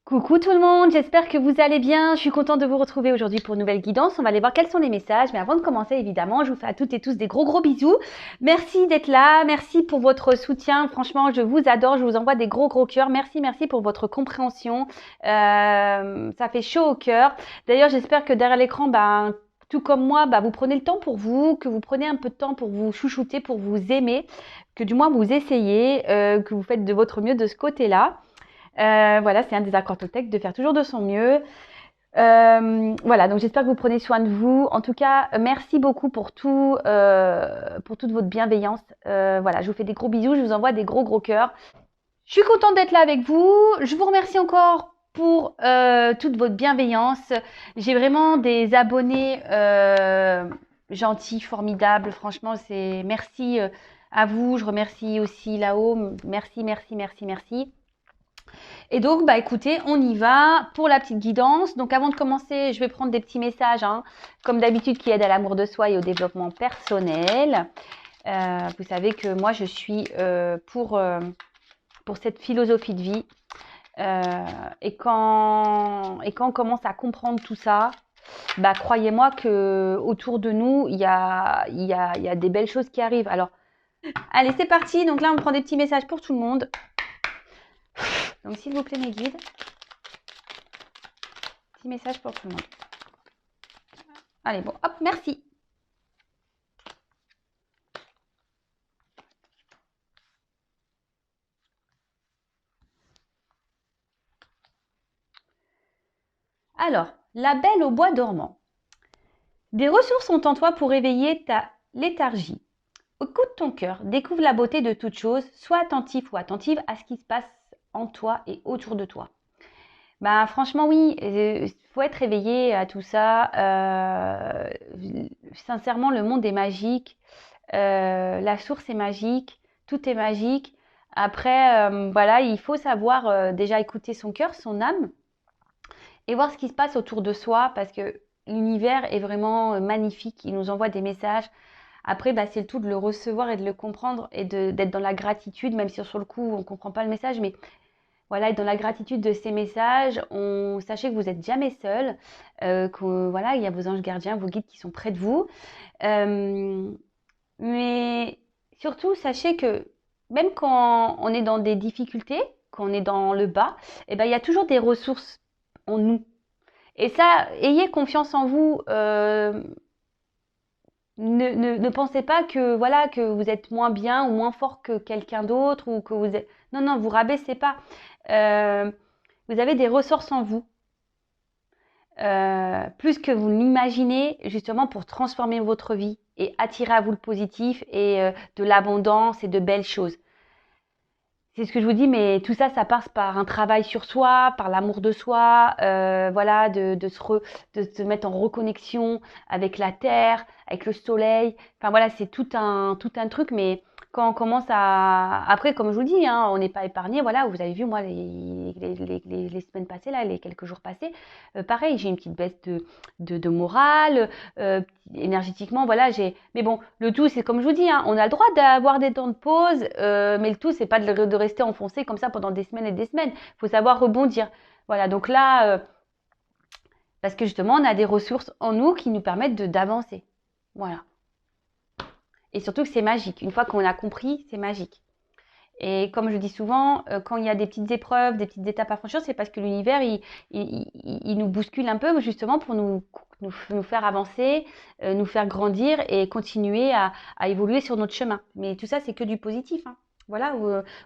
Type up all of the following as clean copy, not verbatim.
Coucou tout le monde, j'espère que vous allez bien. Je suis contente de vous retrouver aujourd'hui pour une nouvelle guidance. On va aller voir quels sont les messages. Mais avant de commencer, évidemment, je vous fais à toutes et tous des gros bisous. Merci d'être là. Merci pour votre soutien. Franchement, je vous adore. Je vous envoie des gros cœurs. Merci pour votre compréhension. Ça fait chaud au cœur. D'ailleurs, j'espère que derrière l'écran, tout comme moi, vous prenez le temps pour vous, que vous prenez un peu de temps pour vous chouchouter, pour vous aimer, que du moins vous essayez, que vous faites de votre mieux de ce côté-là. Voilà, c'est un des accords Toltec de faire toujours de son mieux. Voilà, donc j'espère que vous prenez soin de vous. En tout cas, merci beaucoup pour pour toute votre bienveillance. Voilà, je vous fais des gros bisous, je vous envoie des gros cœurs. Je suis contente d'être là avec vous. Je vous remercie encore pour toute votre bienveillance. J'ai vraiment des abonnés gentils, formidables. Franchement, c'est merci à vous. Je remercie aussi là-haut. Merci. Et donc, écoutez, on y va pour la petite guidance. Donc, avant de commencer, je vais prendre des petits messages, comme d'habitude, qui aident à l'amour de soi et au développement personnel. Vous savez que moi, je suis pour cette philosophie de vie. Et quand on commence à comprendre tout ça, croyez-moi que autour de nous, il y a des belles choses qui arrivent. Alors, allez, c'est parti. Donc là, on prend des petits messages pour tout le monde. Donc, s'il vous plaît, mes guides. Petit message pour tout le monde. Allez, bon, hop, merci. Alors, la belle au bois dormant. Des ressources sont en toi pour éveiller ta léthargie. Écoute ton cœur, découvre la beauté de toute chose, sois attentif ou attentive à ce qui se passe en toi et autour de toi. Franchement, oui, il faut être éveillé à tout ça. Sincèrement, le monde est magique. La source est magique. Tout est magique. Après, voilà, il faut savoir déjà écouter son cœur, son âme, et voir ce qui se passe autour de soi, parce que l'univers est vraiment magnifique. Il nous envoie des messages. Après, c'est le tout de le recevoir et de le comprendre et d'être dans la gratitude, même si sur le coup, on ne comprend pas le message, mais voilà, être dans la gratitude de ces messages. Sachez que vous n'êtes jamais seul, voilà, il y a vos anges gardiens, vos guides qui sont près de vous. Mais surtout, sachez que même quand on est dans des difficultés, quand on est dans le bas, il y a toujours des ressources en nous. Et ça, ayez confiance en vous. Ne pensez pas que voilà que vous êtes moins bien ou moins fort que quelqu'un d'autre ou que vous êtes. Non, vous rabaissez pas. Euh, Vous avez des ressources en vous, plus que vous l'imaginez, justement pour transformer votre vie et attirer à vous le positif et de l'abondance et de belles choses. C'est ce que je vous dis, mais tout ça, ça passe par un travail sur soi, par l'amour de soi, voilà, de se mettre en reconnexion avec la terre, avec le soleil. Enfin voilà, c'est tout un truc, mais quand on commence à... Après, comme je vous dis, on n'est pas épargné. Voilà, vous avez vu, moi, les semaines passées, là, les quelques jours passés, pareil, j'ai une petite baisse de morale, énergétiquement, voilà, j'ai... Mais bon, le tout, c'est comme je vous dis, on a le droit d'avoir des temps de pause, mais le tout, c'est pas de rester enfoncé comme ça pendant des semaines et des semaines. Il faut savoir rebondir. Voilà, donc là, parce que justement, on a des ressources en nous qui nous permettent d'avancer. Voilà. Et surtout que c'est magique. Une fois qu'on a compris, c'est magique. Et comme je dis souvent, quand il y a des petites épreuves, des petites étapes à franchir, c'est parce que l'univers, il nous bouscule un peu justement pour nous faire avancer, nous faire grandir et continuer à évoluer sur notre chemin. Mais tout ça, c'est que du positif. Voilà,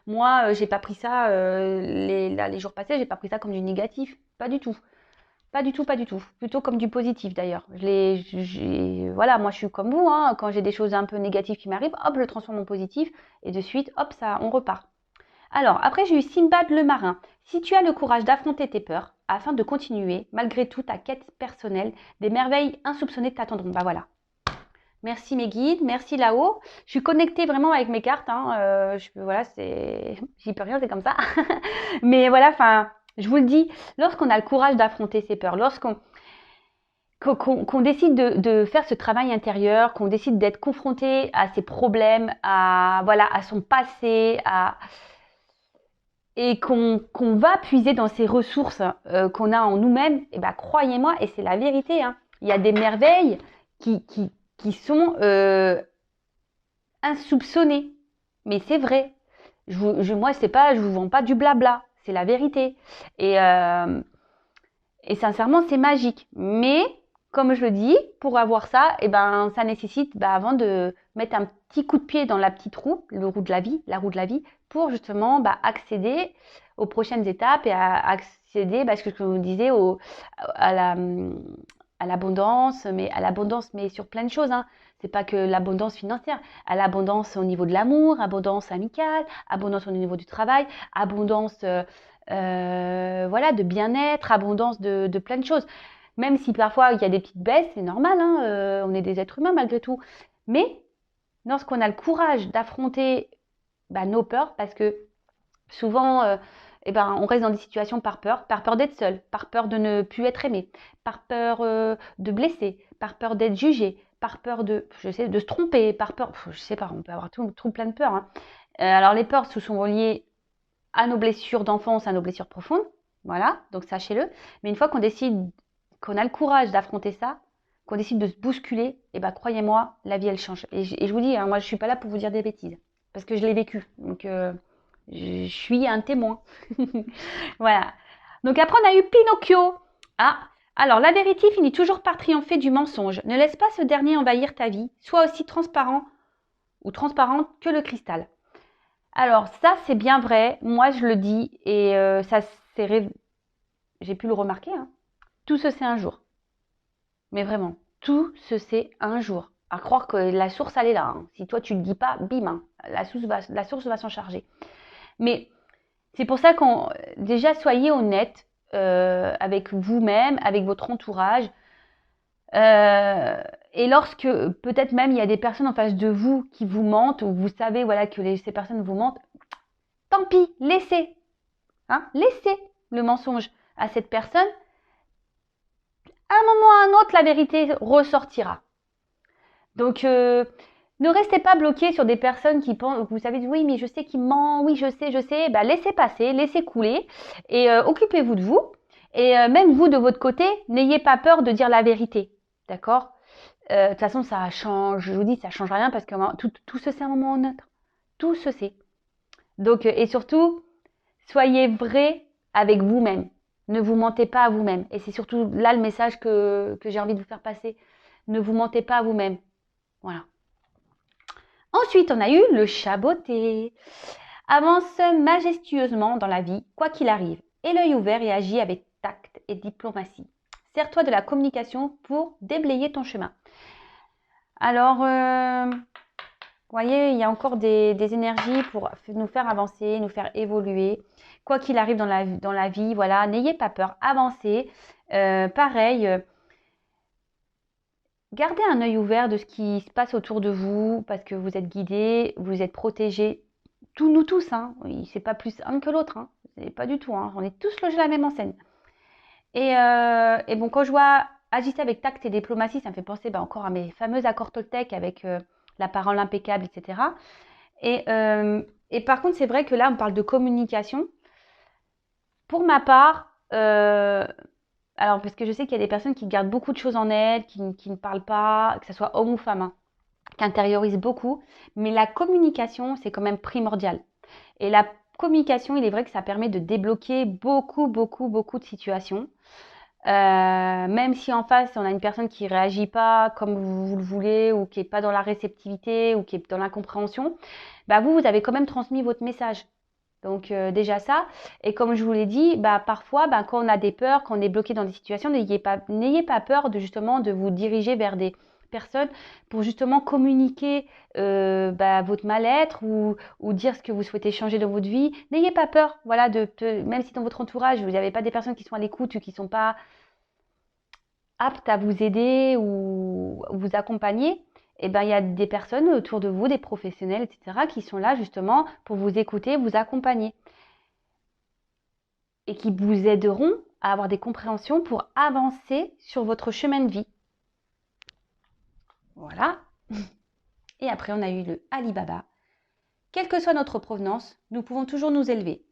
moi, j'ai pas pris ça, les jours passés, j'ai pas pris ça comme du négatif. Pas du tout. Pas du tout. Plutôt comme du positif d'ailleurs. Voilà, moi je suis comme vous, quand j'ai des choses un peu négatives qui m'arrivent, hop, je le transforme en positif et de suite, hop, ça, on repart. Alors, après, j'ai eu Simbad le marin. Si tu as le courage d'affronter tes peurs afin de continuer, malgré tout, ta quête personnelle, des merveilles insoupçonnées t'attendront. Voilà. Merci mes guides, merci là-haut. Je suis connectée vraiment avec mes cartes. Voilà, j'y peux rien, c'est comme ça. Mais voilà, enfin, je vous le dis, lorsqu'on a le courage d'affronter ses peurs, qu'on décide de faire ce travail intérieur, qu'on décide d'être confronté à ses problèmes, voilà, à son passé, et qu'on va puiser dans ces ressources qu'on a en nous-mêmes, et ben croyez-moi, et c'est la vérité, hein, il y a des merveilles qui sont insoupçonnées. Mais c'est vrai. Moi, c'est pas, je vous vends pas du blabla, c'est la vérité. Et, euh, et sincèrement, c'est magique. Mais comme je le dis, pour avoir ça, eh ben, ça nécessite, avant de mettre un petit coup de pied dans la petite roue, la roue de la vie, pour justement accéder aux prochaines étapes et à accéder, ce que je vous disais, à la, à l'abondance, mais sur plein de choses. Hein. C'est pas que l'abondance financière, à l'abondance au niveau de l'amour, abondance amicale, abondance au niveau du travail, abondance voilà, de bien-être, abondance de plein de choses. Même si parfois il y a des petites baisses, c'est normal, hein, on est des êtres humains malgré tout. Mais lorsqu'on a le courage d'affronter nos peurs, parce que souvent, on reste dans des situations par peur d'être seul, par peur de ne plus être aimé, par peur de blesser, par peur d'être jugé, par peur de se tromper, par peur, je sais pas, on peut avoir tout plein de peurs. Hein. Alors les peurs se sont reliées à nos blessures d'enfance, à nos blessures profondes, voilà, donc sachez-le. Mais une fois qu'on décide, qu'on a le courage d'affronter ça, qu'on décide de se bousculer, croyez-moi, la vie elle change. Et je vous dis, hein, moi je suis pas là pour vous dire des bêtises, parce que je l'ai vécu, donc je suis un témoin. Voilà. Donc après on a eu Pinocchio. Ah, alors la vérité finit toujours par triompher du mensonge. Ne laisse pas ce dernier envahir ta vie. Sois aussi transparent ou transparente que le cristal. Alors ça c'est bien vrai, moi je le dis et j'ai pu le remarquer, hein. Tout se sait un jour, mais vraiment, tout se sait un jour. À croire que la source elle est là, hein. Si toi tu le dis pas, bim, hein, la source va s'en charger. Mais c'est pour ça qu'on déjà soyez honnête avec vous-même, avec votre entourage. Et lorsque peut-être même il y a des personnes en face de vous qui vous mentent, ou vous savez voilà que ces personnes vous mentent, tant pis, laissez. Hein, laissez le mensonge à cette personne. À un moment ou à un autre, la vérité ressortira. Donc, ne restez pas bloqué sur des personnes qui pensent, vous savez, oui, mais je sais qu'il ment, oui, je sais. Laissez passer, laissez couler et occupez-vous de vous. Et même vous, de votre côté, n'ayez pas peur de dire la vérité. D'accord. De toute façon, ça change, je vous dis, ça change rien parce que tout se sait à un moment ou à un autre. Tout se sait. Donc, et surtout, soyez vrai avec vous-même. Ne vous mentez pas à vous-même. Et c'est surtout là le message que j'ai envie de vous faire passer. Ne vous mentez pas à vous-même. Voilà. Ensuite, on a eu le chaboté. Avance majestueusement dans la vie, quoi qu'il arrive. Et l'œil ouvert et agis avec tact et diplomatie. Sers-toi de la communication pour déblayer ton chemin. Alors, vous voyez, il y a encore des énergies pour nous faire avancer, nous faire évoluer. Quoi qu'il arrive dans la vie, voilà, n'ayez pas peur, avancez. Pareil, gardez un œil ouvert de ce qui se passe autour de vous, parce que vous êtes guidés, vous êtes protégés. Nous tous, hein. C'est pas plus un que l'autre, hein. C'est pas du tout, hein. On est tous logés à la même enseigne. Et bon, quand je vois agissez avec tact et diplomatie, ça me fait penser encore à mes fameux accords Toltec avec la parole impeccable, etc. Et par contre, c'est vrai que là, on parle de communication. Pour ma part, alors parce que je sais qu'il y a des personnes qui gardent beaucoup de choses en elles, qui ne parlent pas, que ce soit homme ou femme, hein, qui intériorisent beaucoup. Mais la communication, c'est quand même primordial. Et la communication, il est vrai que ça permet de débloquer beaucoup de situations. Même si en face, on a une personne qui réagit pas comme vous le voulez, ou qui est pas dans la réceptivité, ou qui est dans l'incompréhension, vous avez quand même transmis votre message. Donc déjà ça. Et comme je vous l'ai dit, parfois, quand on a des peurs, quand on est bloqué dans des situations, n'ayez pas peur de justement de vous diriger vers des personnes pour justement communiquer votre mal-être ou dire ce que vous souhaitez changer dans votre vie. N'ayez pas peur, voilà, même si dans votre entourage, vous n'avez pas des personnes qui sont à l'écoute ou qui ne sont pas aptes à vous aider ou vous accompagner, il y a des personnes autour de vous, des professionnels, etc., qui sont là justement pour vous écouter, vous accompagner et qui vous aideront à avoir des compréhensions pour avancer sur votre chemin de vie. Voilà. Et après, on a eu le Alibaba. Quelle que soit notre provenance, nous pouvons toujours nous élever.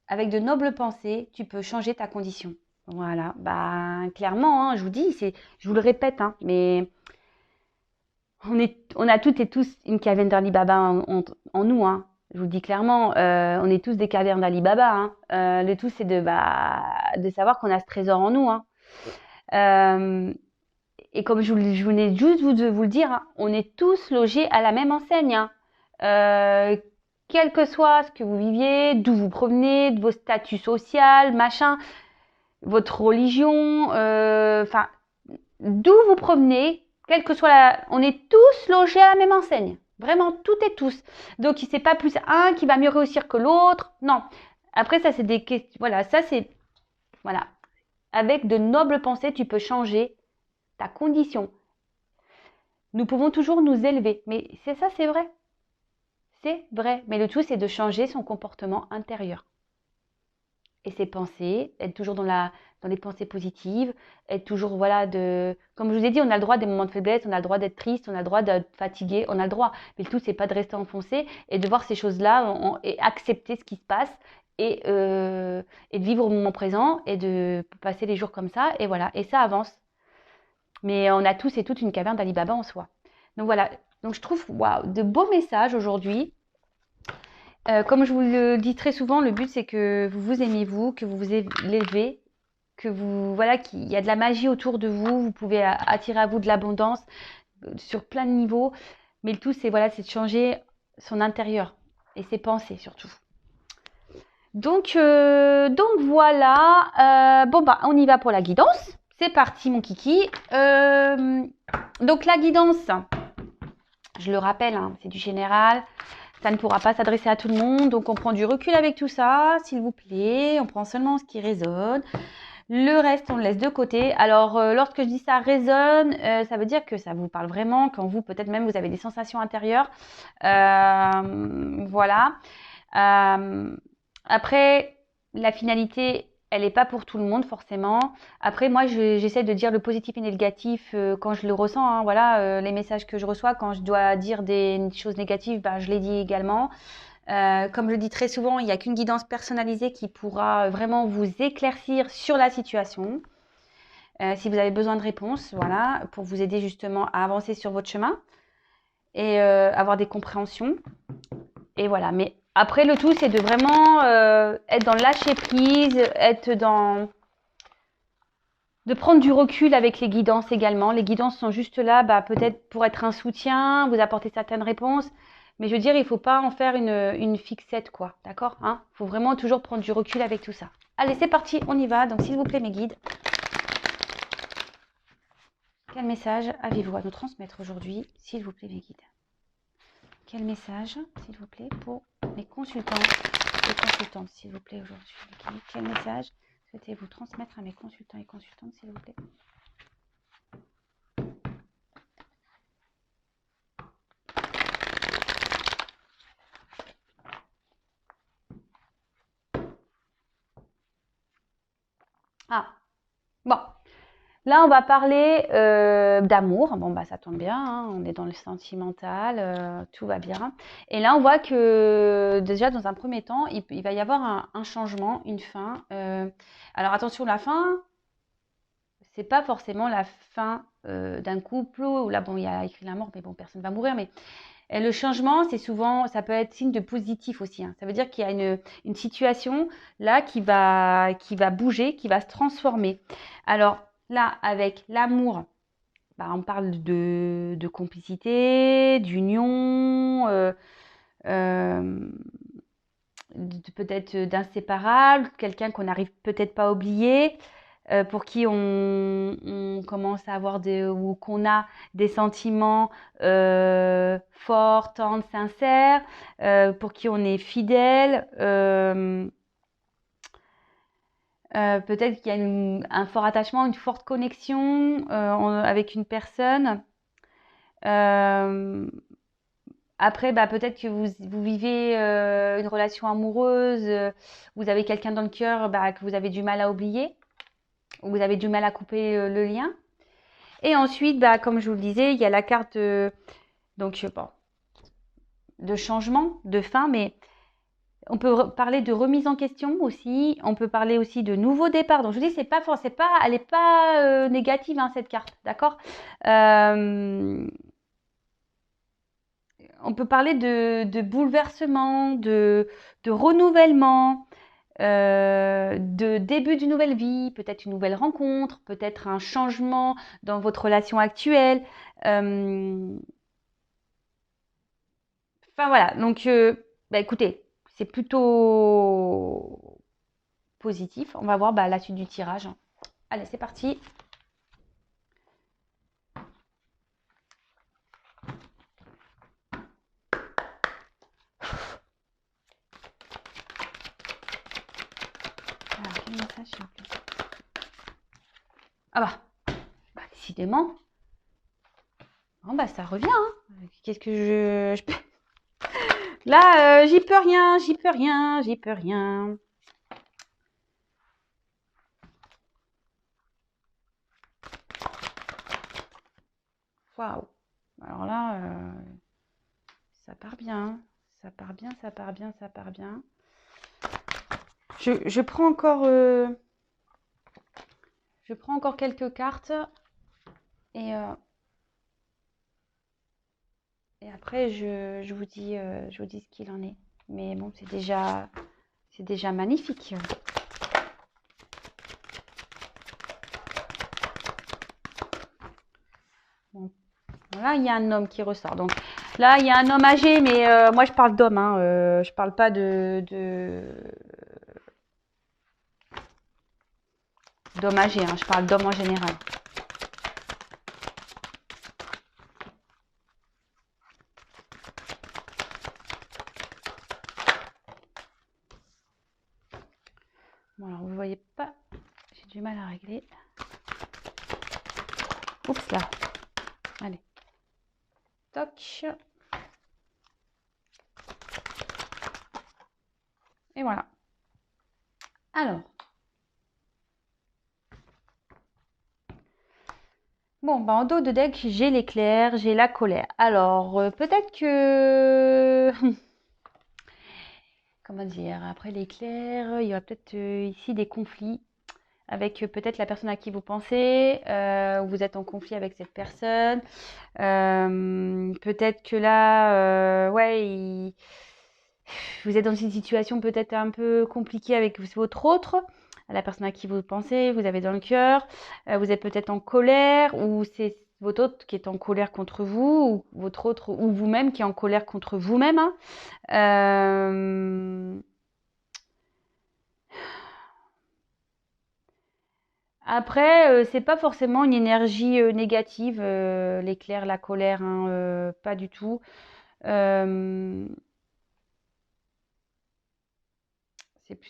avec de nobles pensées, tu peux changer ta condition. Voilà, bah clairement, hein, je vous dis, je vous le répète, hein, mais on a toutes et tous une caverne d'Ali Baba en nous, hein. Je vous le dis clairement, on est tous des cavernes d'Ali Baba, hein. Le tout, c'est de savoir qu'on a ce trésor en nous, hein. Euh, et comme je venais juste de vous le dire, hein, on est tous logés à la même enseigne, hein. Euh, Quel que soit ce que vous viviez, d'où vous provenez, de vos statuts sociaux, machin, votre religion, enfin, d'où vous provenez, quelle que soit on est tous logés à la même enseigne. Vraiment, toutes et tous. Donc, c'est pas plus un qui va mieux réussir que l'autre. Non. Après, ça, c'est des questions. Voilà, ça, c'est. Voilà. Avec de nobles pensées, tu peux changer ta condition. Nous pouvons toujours nous élever. Mais c'est ça, c'est vrai. C'est vrai. Mais le tout, c'est de changer son comportement intérieur. Et ses pensées, être toujours dans les pensées positives, être toujours, voilà, comme je vous ai dit, on a le droit des moments de faiblesse, on a le droit d'être triste, on a le droit d'être fatigué, on a le droit. Mais le tout, c'est pas de rester enfoncé et de voir ces choses-là et accepter ce qui se passe et de vivre au moment présent et de passer les jours comme ça. Et voilà, et ça avance. Mais on a tous et toutes une caverne d'Ali Baba en soi. Donc voilà, donc je trouve, waouh, de beaux messages aujourd'hui. Comme je vous le dis très souvent, le but c'est que vous vous aimez vous, que vous vous élevez, que vous voilà, qu'il y a de la magie autour de vous, vous pouvez attirer à vous de l'abondance sur plein de niveaux. Mais le tout c'est voilà, c'est de changer son intérieur et ses pensées surtout. Donc voilà. Bon bah on y va pour la guidance. C'est parti mon kiki. Donc la guidance, je le rappelle, hein, c'est du général. Ça ne pourra pas s'adresser à tout le monde, donc on prend du recul avec tout ça, s'il vous plaît. On prend seulement ce qui résonne. Le reste, on le laisse de côté. Alors, lorsque je dis ça résonne, ça veut dire que ça vous parle vraiment, quand vous, peut-être même, vous avez des sensations intérieures. Voilà. Après, la finalité, elle n'est pas pour tout le monde forcément. Après, moi, j'essaie de dire le positif et le négatif quand je le ressens, hein. Voilà, les messages que je reçois, quand je dois dire des choses négatives, ben, je les dis également. Comme je le dis très souvent, il n'y a qu'une guidance personnalisée qui pourra vraiment vous éclaircir sur la situation. Si vous avez besoin de réponses, voilà, pour vous aider justement à avancer sur votre chemin et avoir des compréhensions. Et voilà, mais après le tout, c'est de vraiment être dans le lâcher prise, de prendre du recul avec les guidances également. Les guidances sont juste là, bah, peut-être pour être un soutien, vous apporter certaines réponses. Mais je veux dire, il ne faut pas en faire une fixette, quoi. D'accord, hein? Il faut vraiment toujours prendre du recul avec tout ça. Allez, c'est parti, on y va. Donc, s'il vous plaît, mes guides, quel message avez-vous à nous transmettre aujourd'hui, s'il vous plaît, mes guides? Quel message, s'il vous plaît, pour les consultants et consultantes, s'il vous plaît, aujourd'hui? Quel message souhaitez-vous transmettre à mes consultants et consultantes, s'il vous plaît? Ah, bon. Là, on va parler d'amour. Bon, bah, ça tombe bien, hein, on est dans le sentimental, tout va bien. Et là, on voit que déjà, dans un premier temps, il va y avoir un changement, une fin. Alors, attention, la fin, c'est pas forcément la fin d'un couple où là, bon, il y a écrit la mort, mais bon, personne ne va mourir. Mais le changement, c'est souvent, ça peut être signe de positif aussi, hein. Ça veut dire qu'il y a une situation là qui va bouger, qui va se transformer. Alors là, avec l'amour, bah, on parle de complicité, d'union, peut-être d'inséparable, quelqu'un qu'on n'arrive peut-être pas à oublier, pour qui on commence à avoir ou qu'on a des sentiments forts, tendres, sincères, pour qui on est fidèle. Peut-être qu'il y a un fort attachement, une forte connexion avec une personne. Après, bah, peut-être que vous vivez une relation amoureuse, vous avez quelqu'un dans le cœur bah, que vous avez du mal à oublier, ou vous avez du mal à couper le lien. Et ensuite, bah, comme je vous le disais, il y a la carte donc, bon, de changement, de fin, mais On peut parler de remise en question aussi. On peut parler aussi de nouveau départ. Donc je vous dis, elle n'est pas négative hein, cette carte, d'accord. On peut parler de bouleversement, de renouvellement, de début d'une nouvelle vie, peut-être une nouvelle rencontre, peut-être un changement dans votre relation actuelle. Enfin voilà, donc bah, écoutez, c'est plutôt positif. On va voir bah, la suite du tirage. Allez, c'est parti. Alors, quel message, s'il vous plaît. Ah bah, décidément. Bon bah ça revient. Hein. Qu'est-ce que je peux... Là, j'y peux rien, j'y peux rien, j'y peux rien. Waouh. Alors là, ça part bien. Ça part bien, ça part bien, ça part bien. Je prends encore... je prends encore quelques cartes. Et après, je vous dis ce qu'il en est. Mais bon, c'est déjà magnifique. Bon. Là, il y a un homme qui ressort. Donc là, il y a un homme âgé, mais moi, je parle d'homme. Hein, je parle pas d'homme âgé. Hein, je parle d'homme en général. Bon, alors, vous voyez pas. J'ai du mal à régler. Oups là. Allez. Toc. Et voilà. Alors. Bon, bah en dos de deck, j'ai l'éclair, j'ai la colère. Alors, peut-être que... Comment dire? Après l'éclair, il y aura peut-être ici des conflits avec peut-être la personne à qui vous pensez. Vous êtes en conflit avec cette personne. Peut-être que là, ouais, vous êtes dans une situation peut-être un peu compliquée avec votre autre, la personne à qui vous pensez, vous avez dans le cœur. Vous êtes peut-être en colère, ou c'est votre autre qui est en colère contre vous, ou votre autre, ou vous-même qui est en colère contre vous-même. Hein. Après, c'est pas forcément une énergie négative, l'éclair, la colère, hein, pas du tout. Euh,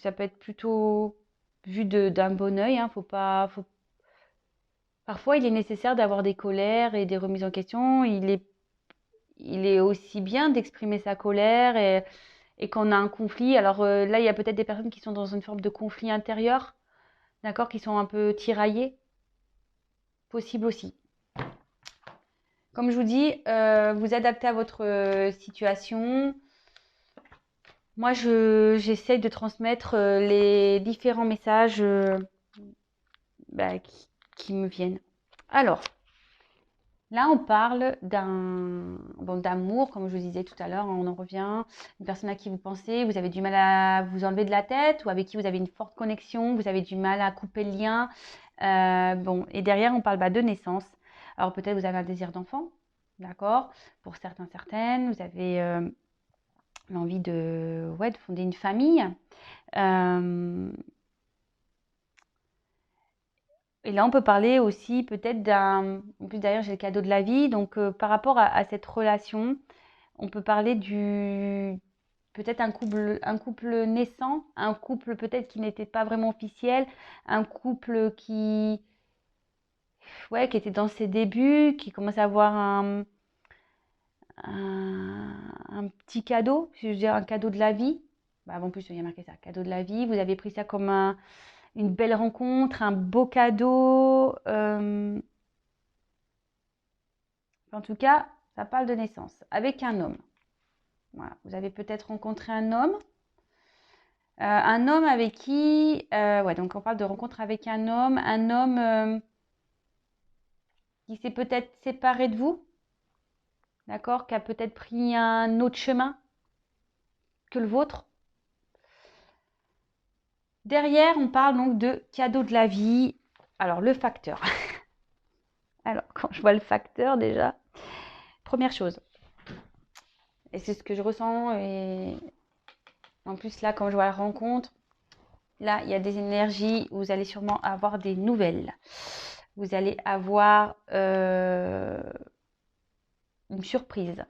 ça peut être plutôt vu d'un bon œil. Hein, faut pas, Parfois, il est nécessaire d'avoir des colères et des remises en question. Il est aussi bien d'exprimer sa colère et qu'on a un conflit. Alors là, il y a peut-être des personnes qui sont dans une forme de conflit intérieur, d'accord, qui sont un peu tiraillées. Possible aussi. Comme je vous dis, vous adaptez à votre situation. Moi, j'essaye de transmettre les différents messages bah, qui me viennent. Alors, là, on parle d'amour, comme je vous disais tout à l'heure, on en revient. Une personne à qui vous pensez, vous avez du mal à vous enlever de la tête, ou avec qui vous avez une forte connexion, vous avez du mal à couper le lien. Bon, et derrière, on parle de naissance. Alors peut-être vous avez un désir d'enfant, d'accord? Pour certains, certaines, vous avez l'envie de fonder une famille. Et là, on peut parler aussi peut-être en plus d'ailleurs, j'ai le cadeau de la vie, donc par rapport à cette relation, on peut parler peut-être un couple naissant, un couple peut-être qui n'était pas vraiment officiel, un couple qui était dans ses débuts, qui commence à avoir un petit cadeau, je veux dire un cadeau de la vie. Bah, en plus, il y a marqué ça, cadeau de la vie. Vous avez pris ça comme une belle rencontre, un beau cadeau. En tout cas, ça parle de naissance avec un homme. Voilà. Vous avez peut-être rencontré un homme Un homme avec qui, ouais, donc on parle de rencontre avec un homme qui s'est peut-être séparé de vous, d'accord, qui a peut-être pris un autre chemin que le vôtre. Derrière, on parle donc de cadeau de la vie. Alors, le facteur. Alors, quand je vois le facteur, déjà, première chose, et c'est ce que je ressens, et en plus, là, quand je vois la rencontre, là, il y a des énergies, vous allez sûrement avoir des nouvelles. Vous allez avoir une surprise.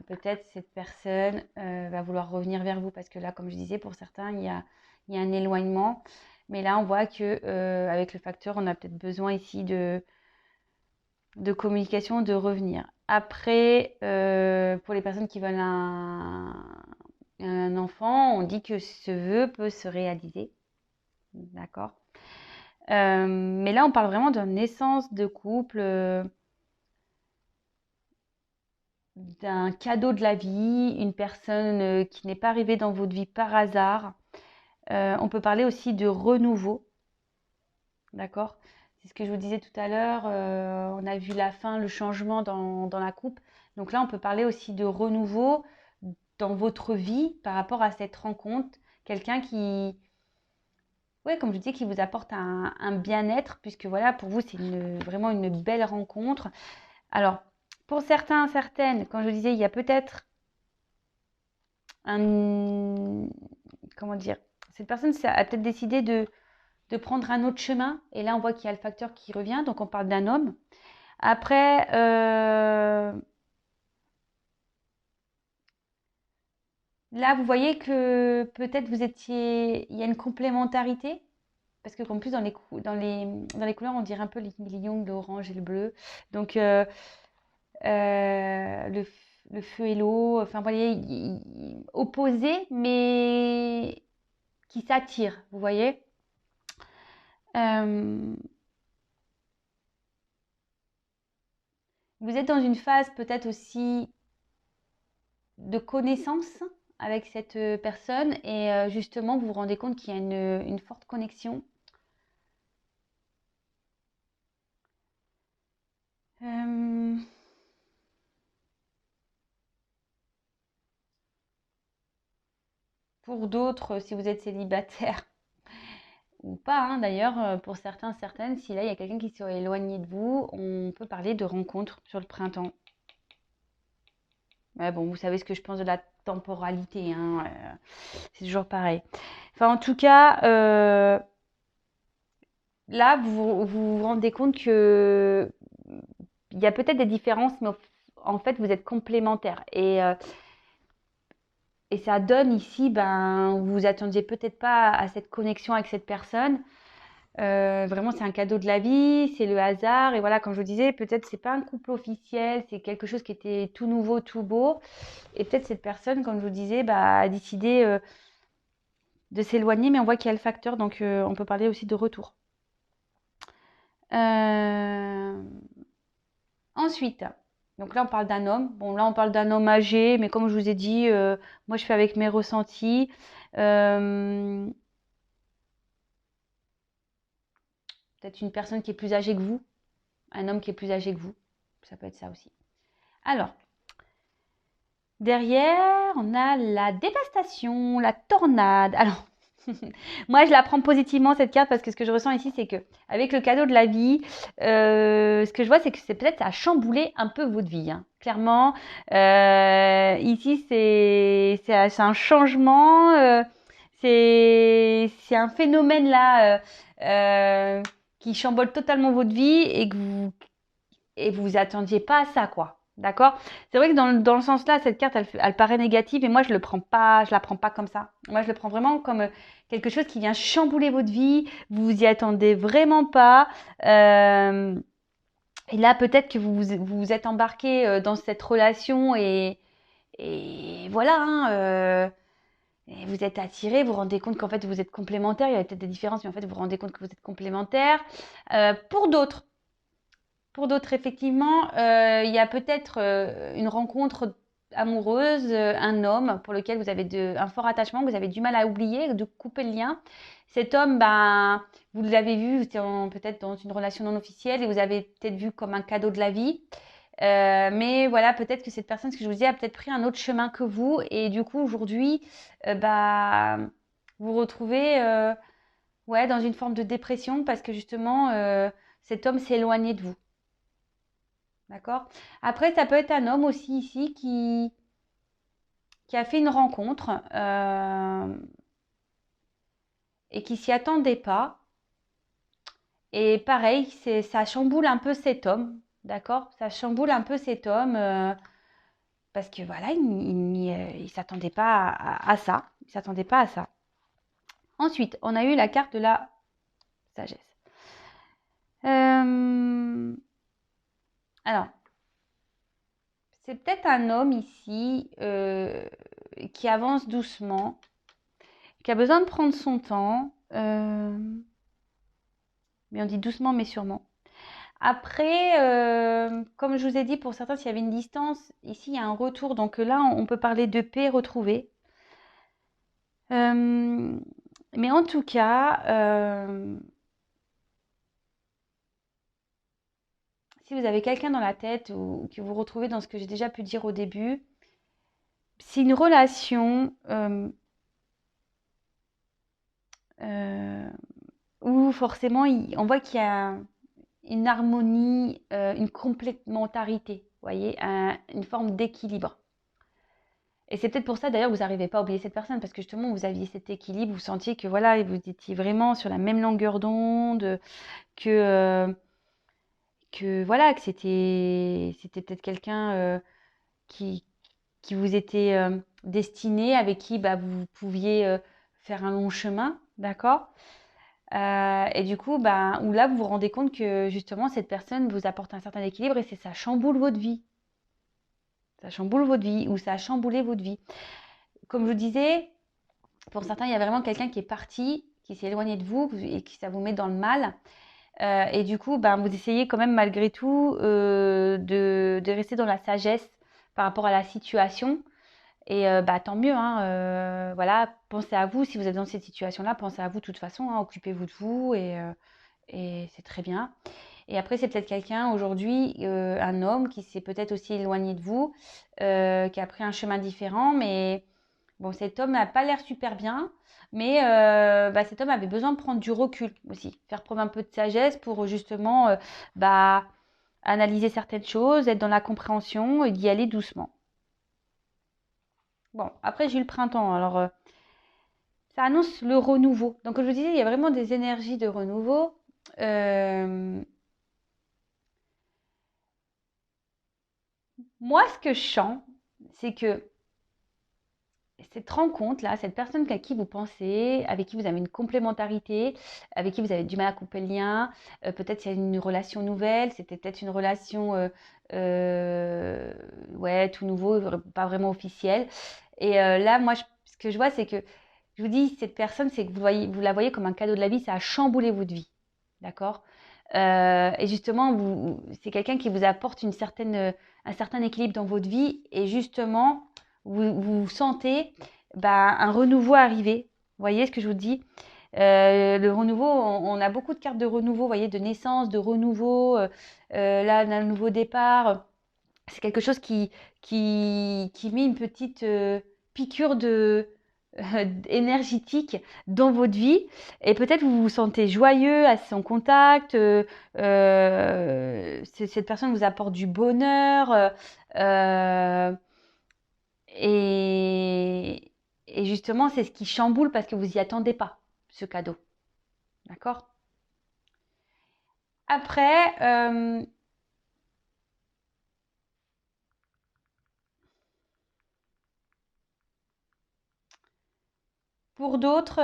Peut-être cette personne va vouloir revenir vers vous parce que là, comme je disais, pour certains, il y a un éloignement. Mais là, on voit que avec le facteur, on a peut-être besoin ici de communication, de revenir. Après, pour les personnes qui veulent un enfant, on dit que ce vœu peut se réaliser. D'accord. Mais là, on parle vraiment d'une naissance de couple, d'un cadeau de la vie, une personne qui n'est pas arrivée dans votre vie par hasard. On peut parler aussi de renouveau. D'accord. C'est ce que je vous disais tout à l'heure. On a vu la fin, le changement dans la coupe. Donc là, on peut parler aussi de renouveau dans votre vie par rapport à cette rencontre. Quelqu'un qui, ouais, comme je disais, qui vous apporte un bien-être, puisque voilà, pour vous, c'est vraiment une belle rencontre. Alors, pour certains, certaines, comme je vous disais, il y a peut-être un, comment dire, cette personne a peut-être décidé de prendre un autre chemin. Et là, on voit qu'il y a le facteur qui revient. Donc, on parle d'un homme. Après, là, vous voyez que peut-être il y a une complémentarité. Parce que en plus, dans les couleurs, on dirait un peu les yang, l'orange et le bleu. Donc, le feu et l'eau, enfin, vous voyez, opposés, mais qui s'attirent, vous voyez. Euh, Vous êtes dans une phase peut-être aussi de connaissance avec cette personne et justement vous vous rendez compte qu'il y a une forte connexion. Euh, pour d'autres, si vous êtes célibataire ou pas, hein, d'ailleurs, pour certains, certaines, si là il y a quelqu'un qui serait éloigné de vous, on peut parler de rencontre sur le printemps. Mais bon, vous savez ce que je pense de la temporalité, hein, c'est toujours pareil. Enfin, en tout cas, là, vous rendez compte que il y a peut-être des différences, mais en fait, vous êtes complémentaires. Et ça donne ici, ben, vous vous attendiez peut-être pas à cette connexion avec cette personne. Vraiment, c'est un cadeau de la vie, c'est le hasard. Et voilà, comme je vous disais, peut-être c'est pas un couple officiel, c'est quelque chose qui était tout nouveau, tout beau. Et peut-être cette personne, comme je vous disais, bah, a décidé de s'éloigner, mais on voit qu'il y a le facteur, donc on peut parler aussi de retour. Euh, Ensuite, donc là on parle d'un homme. Bon, là on parle d'un homme âgé, mais comme je vous ai dit, moi je fais avec mes ressentis. Euh, Peut-être une personne qui est plus âgée que vous, un homme qui est plus âgé que vous. Ça peut être ça aussi. Alors, derrière, on a la dévastation, la tornade. Alors, moi, je la prends positivement cette carte parce que ce que je ressens ici, c'est que avec le cadeau de la vie, ce que je vois, c'est que c'est peut-être ça a chamboulé un peu votre vie, hein. Clairement, ici, c'est un changement, c'est un phénomène là qui chamboule totalement votre vie et que vous attendiez pas à ça, quoi. D'accord? C'est vrai que dans le sens là, cette carte, elle paraît négative et moi, je la prends pas comme ça. Moi, je le prends vraiment comme quelque chose qui vient chambouler votre vie. Vous vous y attendez vraiment pas. Et là, peut-être que vous êtes embarqué dans cette relation et voilà, hein, et vous êtes attiré, vous vous rendez compte qu'en fait, vous êtes complémentaires. Il y a peut-être des différences, mais en fait, vous vous rendez compte que vous êtes complémentaires. Pour d'autres, effectivement, il y a peut-être une rencontre amoureuse, un homme pour lequel vous avez un fort attachement, que vous avez du mal à oublier, de couper le lien. Cet homme, ben, vous l'avez vu, c'était peut-être dans une relation non officielle et vous avez peut-être vu comme un cadeau de la vie. Mais voilà, peut-être que cette personne, ce que je vous dis, a peut-être pris un autre chemin que vous. Et du coup, aujourd'hui, bah, vous vous retrouvez ouais, dans une forme de dépression parce que justement, cet homme s'est éloigné de vous. D'accord? Après, ça peut être un homme aussi ici qui a fait une rencontre et qui s'y attendait pas. Et pareil, ça chamboule un peu cet homme. D'accord? Ça chamboule un peu cet homme. Parce que voilà, il s'attendait pas à ça. Il s'attendait pas à ça. Ensuite, on a eu la carte de la sagesse. Alors, c'est peut-être un homme ici qui avance doucement, qui a besoin de prendre son temps. Mais on dit doucement mais sûrement. Après, comme je vous ai dit, pour certains, s'il y avait une distance, ici, il y a un retour. Donc là, on peut parler de paix retrouvée. Mais en tout cas, si vous avez quelqu'un dans la tête ou que vous retrouvez dans ce que j'ai déjà pu dire au début, c'est une relation où forcément on voit qu'il y a une harmonie, une complémentarité, vous voyez, une forme d'équilibre. Et c'est peut-être pour ça d'ailleurs que vous n'arrivez pas à oublier cette personne, parce que justement vous aviez cet équilibre, vous sentiez que voilà, vous étiez vraiment sur la même longueur d'onde, que voilà, que c'était peut-être quelqu'un qui, qui vous était destiné, avec qui bah, vous pouviez faire un long chemin, d'accord? Et du coup, bah, où là, vous vous rendez compte que justement, cette personne vous apporte un certain équilibre et ça chamboule votre vie. Ça chamboule votre vie ou ça a chamboulé votre vie. Comme je vous disais, pour certains, il y a vraiment quelqu'un qui est parti, qui s'est éloigné de vous et qui ça vous met dans le mal. Et du coup, ben, vous essayez quand même malgré tout de rester dans la sagesse par rapport à la situation. Et bah, tant mieux, hein, voilà, pensez à vous. Si vous êtes dans cette situation-là, pensez à vous de toute façon, hein, occupez-vous de vous et c'est très bien. Et après, c'est peut-être quelqu'un aujourd'hui, un homme qui s'est peut-être aussi éloigné de vous, qui a pris un chemin différent, mais bon, cet homme n'a pas l'air super bien, mais bah, cet homme avait besoin de prendre du recul aussi, faire preuve un peu de sagesse pour justement bah, analyser certaines choses, être dans la compréhension et d'y aller doucement. Bon, après j'ai eu le printemps, alors ça annonce le renouveau. Donc comme je vous disais, il y a vraiment des énergies de renouveau. Moi, ce que je sens, c'est que cette rencontre-là, cette personne à qui vous pensez, avec qui vous avez une complémentarité, avec qui vous avez du mal à couper le lien, peut-être qu'il y a une relation nouvelle, c'était peut-être une relation ouais, tout nouveau, pas vraiment officielle. Et là, moi, ce que je vois, c'est que, je vous dis, cette personne, c'est que vous la voyez comme un cadeau de la vie, ça a chamboulé votre vie. D'accord? Et justement, c'est quelqu'un qui vous apporte un certain équilibre dans votre vie. Et justement, vous sentez bah, un renouveau arriver. Vous voyez ce que je vous dis? Le renouveau, on a beaucoup de cartes de renouveau, vous voyez, de naissance, de renouveau, là, un nouveau départ. C'est quelque chose qui met une petite piqûre énergétique dans votre vie. Et peut-être vous vous sentez joyeux à son contact. Cette personne vous apporte du bonheur. Euh, et, et justement, c'est ce qui chamboule parce que vous n'y attendez pas, ce cadeau. D'accord? Après, pour d'autres,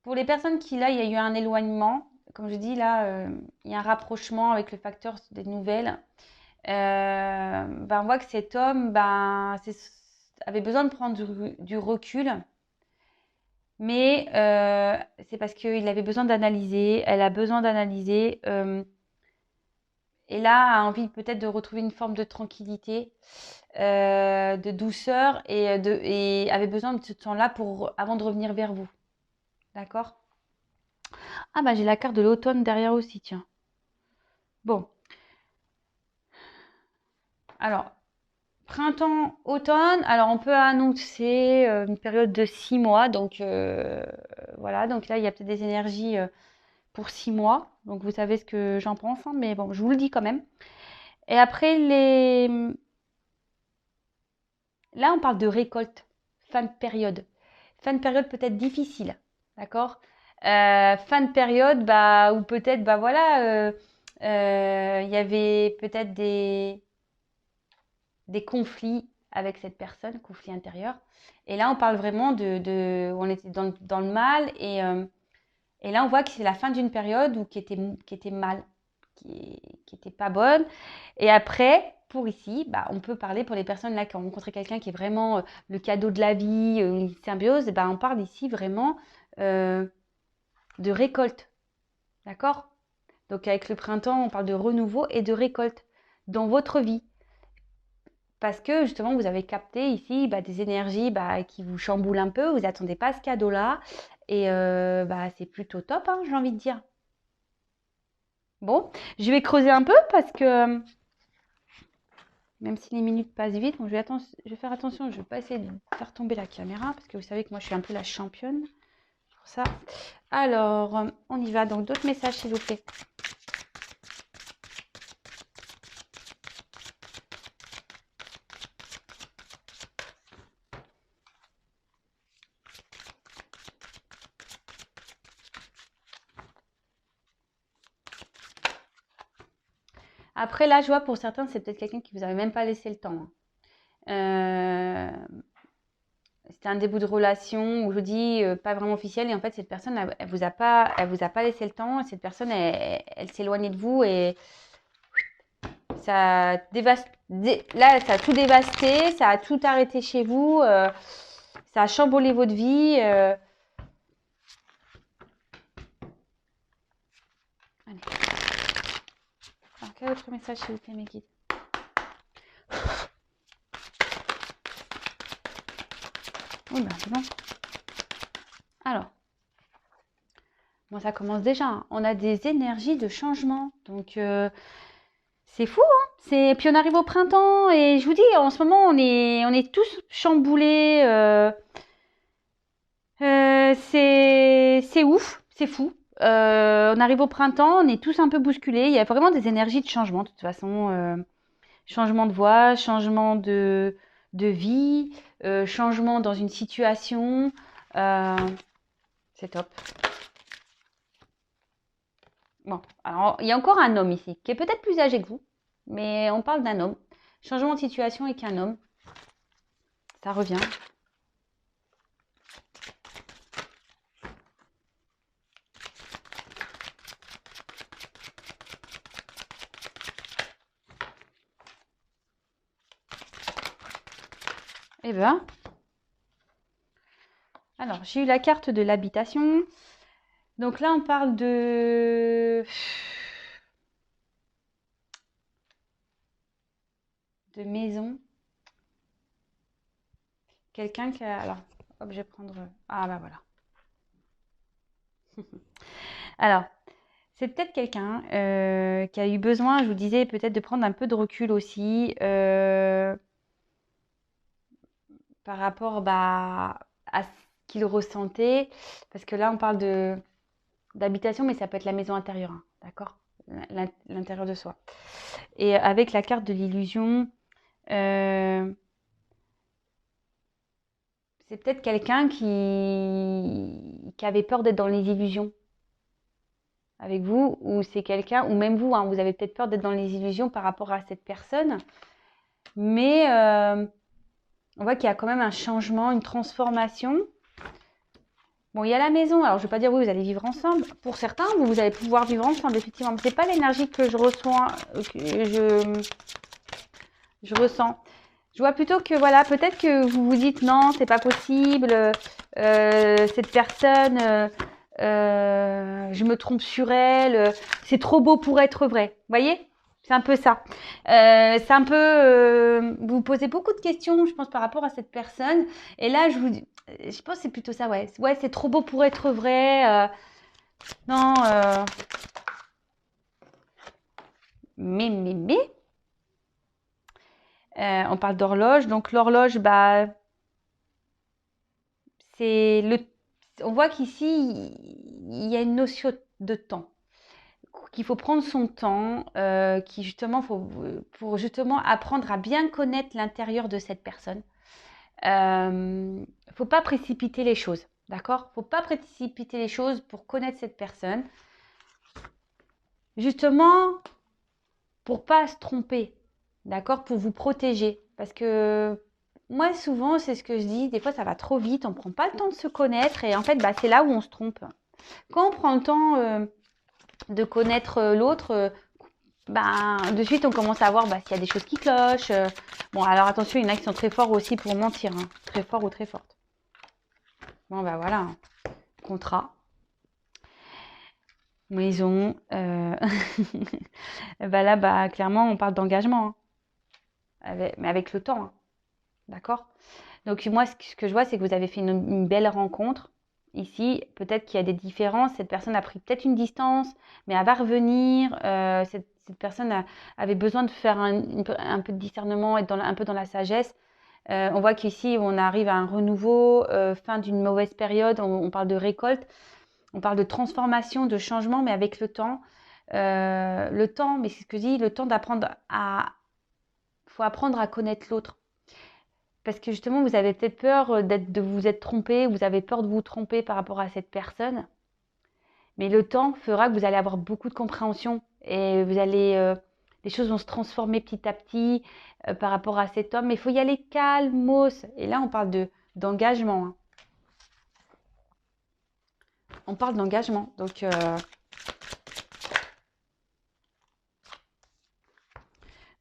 pour les personnes qui, là, il y a eu un éloignement, comme je dis, là, il y a un rapprochement avec le facteur des nouvelles. Ben, on voit que cet homme ben, avait besoin de prendre du recul, mais c'est parce qu'il avait besoin d'analyser, elle a besoin d'analyser. et là a envie peut-être de retrouver une forme de tranquillité, de douceur et avait besoin de ce temps-là avant de revenir vers vous. D'accord? Ah bah j'ai la carte de l'automne derrière aussi, tiens. Bon, alors printemps, automne, alors on peut annoncer une période de 6 mois, donc voilà, donc là il y a peut-être des énergies pour 6 mois, donc vous savez ce que j'en pense, hein, mais bon, je vous le dis quand même. Et après, là on parle de récolte, fin de période. Fin de période peut-être difficile, d'accord? Fin de période, bah, ou peut-être, bah voilà, il y avait peut-être des conflits avec cette personne, conflits intérieurs. Et là, on parle vraiment on était dans le mal et là, on voit que c'est la fin d'une période qui était mal, qui était pas bonne. Et après, pour ici, bah, on peut parler pour les personnes là qui ont rencontré quelqu'un qui est vraiment le cadeau de la vie, une symbiose. Bah, on parle ici vraiment euh, de récolte, d'accord? Donc avec le printemps, on parle de renouveau et de récolte dans votre vie. Parce que justement, vous avez capté ici bah, des énergies bah, qui vous chamboulent un peu, vous n'attendez pas à ce cadeau-là. Et bah, c'est plutôt top, hein, j'ai envie de dire. Bon, je vais creuser un peu parce que même si les minutes passent vite, bon, je vais faire attention, je ne vais pas essayer de faire tomber la caméra parce que vous savez que moi je suis un peu la championne pour ça. Alors, on y va. Donc d'autres messages s'il vous plaît. Après, là, je vois pour certains, c'est peut-être quelqu'un qui vous avait même pas laissé le temps, hein. C'était un début de relation où je vous dis pas vraiment officiel et en fait cette personne elle vous a pas laissé le temps. Cette personne elle s'éloignait de vous et ça là ça a tout dévasté, ça a tout arrêté chez vous, ça a chamboulé votre vie. Allez. Alors, quel autre message s'il vous plaît mes guides? Oui, bah c'est bon. Alors, bon, ça commence déjà, hein. On a des énergies de changement. Donc, c'est fou, hein. Puis on arrive au printemps et je vous dis, en ce moment, on est tous chamboulés. C'est ouf, c'est fou. On arrive au printemps, on est tous un peu bousculés. Il y a vraiment des énergies de changement, de toute façon. Changement de voix, changement de vie, changement dans une situation. Euh, c'est top. Bon, alors il y a encore un homme ici, qui est peut-être plus âgé que vous, mais on parle d'un homme. Changement de situation avec un homme. Ça revient. Eh bien, alors j'ai eu la carte de l'habitation. Donc là, on parle de maison. Quelqu'un qui a... Alors, hop, je vais prendre... Ah bah voilà. Alors, c'est peut-être quelqu'un qui a eu besoin, je vous disais, peut-être de prendre un peu de recul aussi par rapport bah, à ce qu'il ressentait. Parce que là, on parle d'habitation, mais ça peut être la maison intérieure, hein, d'accord? L'intérieur de soi. Et avec la carte de l'illusion, c'est peut-être quelqu'un qui avait peur d'être dans les illusions avec vous, ou c'est quelqu'un, ou même vous, hein, vous avez peut-être peur d'être dans les illusions par rapport à cette personne, mais on voit qu'il y a quand même un changement, une transformation. Bon, il y a la maison, alors je ne vais pas dire oui, vous allez vivre ensemble. Pour certains, vous allez pouvoir vivre ensemble, effectivement, mais ce n'est pas l'énergie que je reçois, que je ressens. Je vois plutôt que, voilà, peut-être que vous vous dites non, c'est pas possible, cette personne, je me trompe sur elle, c'est trop beau pour être vrai. Vous voyez? C'est un peu ça. C'est un peu, vous vous posez beaucoup de questions, je pense, par rapport à cette personne. Et là, je pense que c'est plutôt ça, ouais. Ouais, c'est trop beau pour être vrai. Non, mais. On parle d'horloge. Donc l'horloge, bah, c'est le. On voit qu'ici, il y a une notion de temps. Qu'il faut prendre son temps, qui justement, pour justement apprendre à bien connaître l'intérieur de cette personne. Faut pas précipiter les choses, d'accord? Faut pas précipiter les choses pour connaître cette personne. Justement, pour pas se tromper, d'accord? Pour vous protéger. Parce que moi, souvent, c'est ce que je dis, des fois, ça va trop vite, on prend pas le temps de se connaître et en fait, bah, c'est là où on se trompe. Quand on prend le temps de connaître l'autre, ben, de suite, on commence à voir bah, s'il y a des choses qui clochent. Bon, alors attention, il y en a qui sont très forts aussi pour mentir, hein. Très forts ou très fortes. Bon, bah voilà, hein. Contrat, maison. Bah là, bah, clairement, on parle d'engagement, hein. Mais avec le temps, hein. D'accord? Donc, moi, ce que je vois, c'est que vous avez fait une belle rencontre. Ici, peut-être qu'il y a des différences. Cette personne a pris peut-être une distance, mais elle va revenir. Cette personne avait besoin de faire un peu de discernement, être un peu dans la sagesse. On voit qu'ici, on arrive à un renouveau, fin d'une mauvaise période. On parle de récolte, on parle de transformation, de changement, mais avec le temps. Le temps, mais c'est ce que je dis, le temps d'apprendre à. Il faut apprendre à connaître l'autre. Parce que justement, vous avez peut-être peur de vous être trompé, vous avez peur de vous tromper par rapport à cette personne. Mais le temps fera que vous allez avoir beaucoup de compréhension et les choses vont se transformer petit à petit par rapport à cet homme. Mais il faut y aller calmos. Et là, on parle d'engagement, hein. On parle d'engagement. Donc,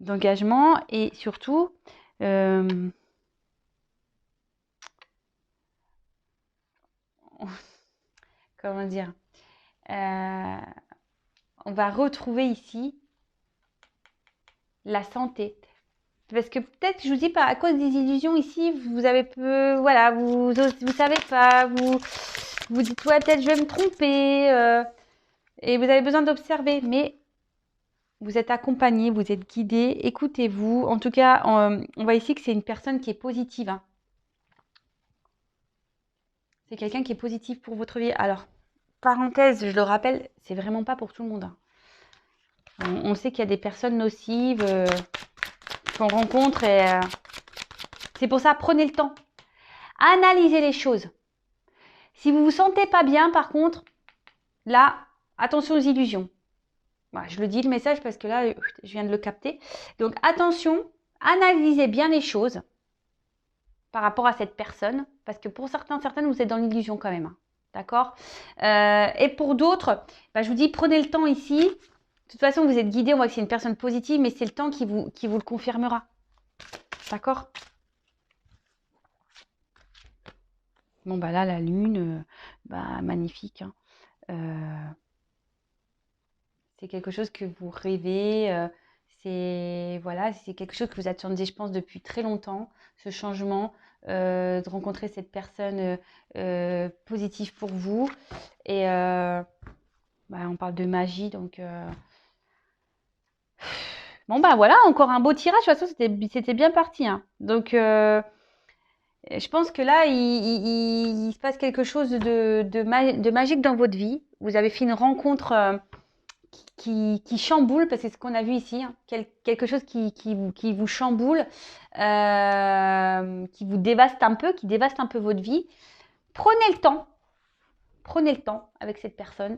d'engagement et surtout, comment dire, on va retrouver ici la santé. Parce que peut-être, je vous dis pas, à cause des illusions ici, vous avez peu, voilà, vous savez pas, vous dites ouais, peut-être je vais me tromper, et vous avez besoin d'observer, mais vous êtes accompagné, vous êtes guidé, écoutez-vous. En tout cas, on voit ici que c'est une personne qui est positive, hein. C'est quelqu'un qui est positif pour votre vie. Alors, parenthèse, je le rappelle, c'est vraiment pas pour tout le monde, hein. On sait qu'il y a des personnes nocives qu'on rencontre et c'est pour ça, prenez le temps. Analysez les choses. Si vous vous sentez pas bien, par contre, là, attention aux illusions. Voilà, je le dis le message parce que là, je viens de le capter. Donc, attention, analysez bien les choses par rapport à cette personne. Parce que pour certaines, vous êtes dans l'illusion quand même, hein. D'accord? Et pour d'autres, bah, je vous dis, prenez le temps ici. De toute façon, vous êtes guidé, on voit que c'est une personne positive, mais c'est le temps qui vous le confirmera. D'accord? Bon, bah là, la lune, bah, magnifique, hein. C'est quelque chose que vous rêvez, voilà, c'est quelque chose que vous attendiez, je pense, depuis très longtemps, ce changement, de rencontrer cette personne positive pour vous. Et bah, on parle de magie, donc bon bah voilà, encore un beau tirage. De toute façon, c'était bien parti, hein. Donc je pense que là, il se passe quelque chose de magique dans votre vie. Vous avez fait une rencontre qui chamboule, parce que c'est ce qu'on a vu ici, hein, quelque chose qui vous chamboule, qui vous dévaste un peu, qui dévaste un peu votre vie. Prenez le temps avec cette personne.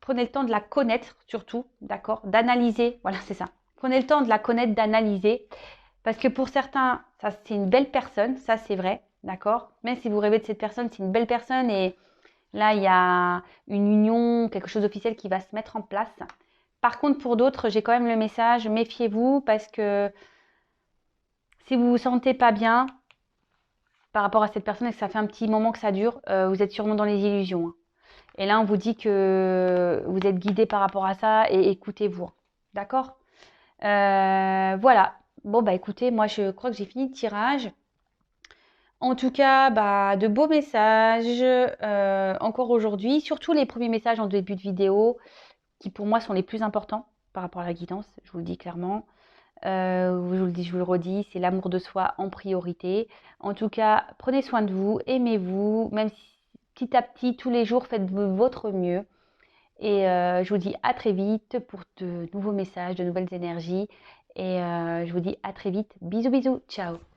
Prenez le temps de la connaître surtout, d'accord? D'analyser, voilà, c'est ça. Prenez le temps de la connaître, d'analyser. Parce que pour certains, ça c'est une belle personne, ça c'est vrai, d'accord? Même si vous rêvez de cette personne, c'est une belle personne et là, il y a une union, quelque chose d'officiel qui va se mettre en place. Par contre, pour d'autres, j'ai quand même le message, méfiez-vous parce que si vous vous sentez pas bien par rapport à cette personne et que ça fait un petit moment que ça dure, vous êtes sûrement dans les illusions, hein. Et là, on vous dit que vous êtes guidé par rapport à ça et écoutez-vous. D'accord? Voilà. Bon, bah écoutez, moi je crois que j'ai fini le tirage. En tout cas, bah, de beaux messages encore aujourd'hui, surtout les premiers messages en début de vidéo, qui pour moi sont les plus importants par rapport à la guidance, je vous le dis clairement. Je vous le dis, je vous le redis, c'est l'amour de soi en priorité. En tout cas, prenez soin de vous, aimez-vous, même si petit à petit, tous les jours, faites votre mieux. Et je vous dis à très vite pour de nouveaux messages, de nouvelles énergies. Et je vous dis à très vite. Bisous, bisous. Ciao.